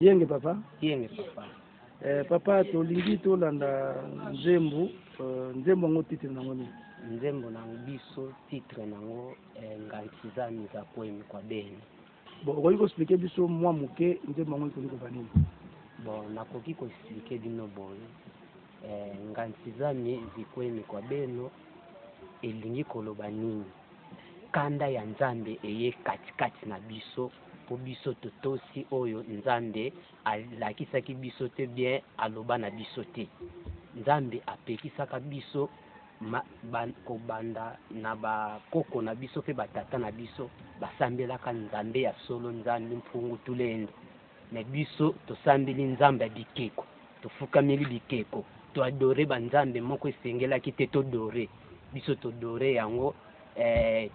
Yenge papa? Yenge papa. Papa tolingi tolanda nzembo, nzembo ngo titre nango ni. Nzembo na biso titre nango ngantsizani za kwemi kwa beni. Bon, okoki ko expliquer biso mwa muke nzembo ngo ikoni ko banini. Bon, nakoki ko expliquer bino boye. Ngantsizani zikwemi kwa beno elingi koloba nini. Kanda ya Nzambe eye katikati na biso po biso totosi oyo Nzambe alakisaki biso te bien aloba na biso te. Nzambe apekisaka biso kobanda na bakoko na biso pe batata na biso basambelaka Nzambe ya solo, Nzambe mpungu tulende. Na biso tosambeli Nzambe ya bikeko, tofukameli bikeko, to adore ba Nzambe moko esengelaki te to dore. Biso to dore yango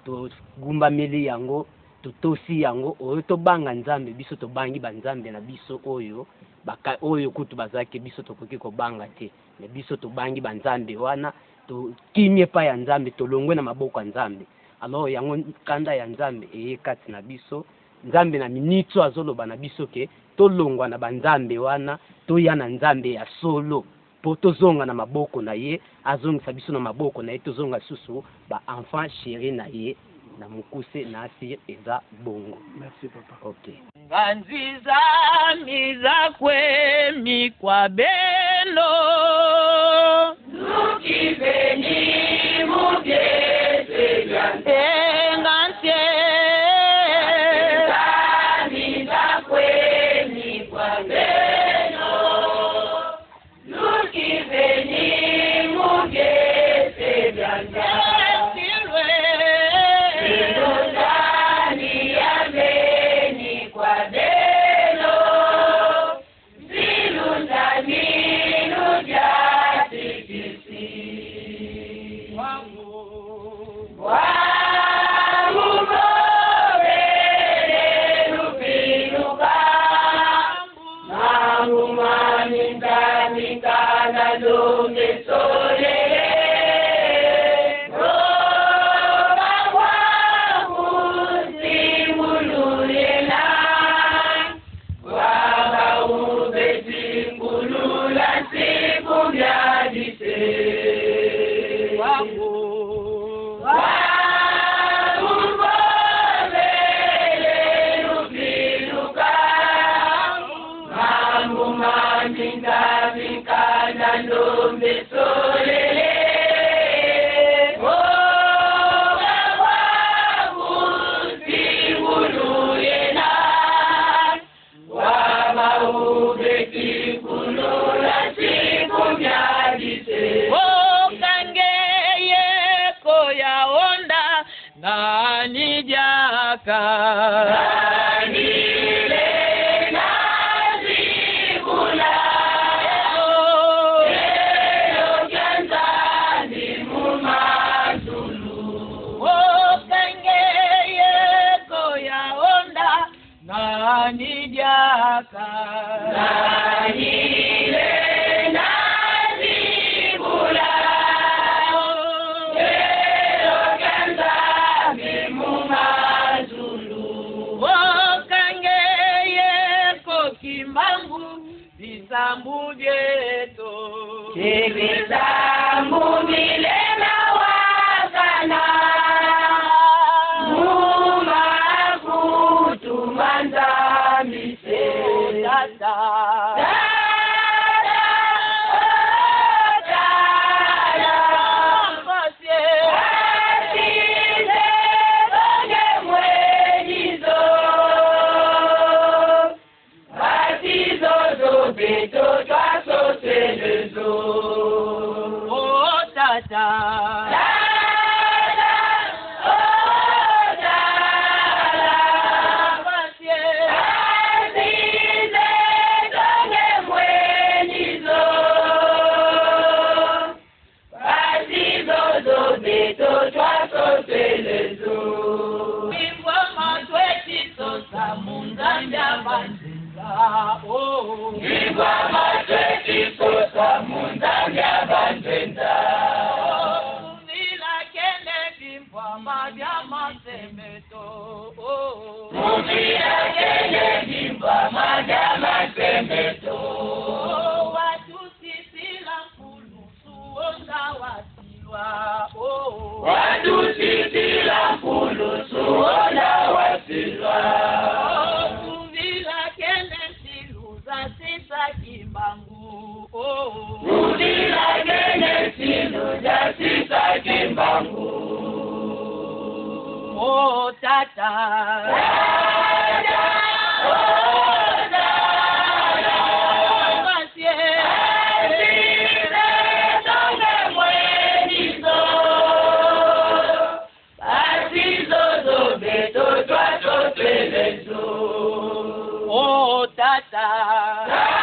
to gumba meli yango to tosi yango oyo to banga Nzambe biso to bangi ba Nzambe na biso oyo baka oyo kutu bazake biso to koki ko banga te. Na biso to bangi ba Nzambe wana to kimye pa ya Nzambe to longwe na maboko ya Nzambe. Alors yango kanda ya Nzambe eye kati na biso. Nzambe na minitso azoloba na biso ke to longwa na ba Nzambe wana to ya na Nzambe ya solo. Po tozonga na maboko na ye, azongisa biso na maboko na ye, tozonga susu ba enfant chéri na ye, na mukuse na asir eza bongo. Merci papa. Ok. Nganziza miza kwemi kwa beno Nukibeni mubyese byante Nganzie Nganziza miza kwemi kwa beno Nukibeni mubyese byante Mumira kele bimba madama jasika kimbangu. Oh tata. Oh, tata.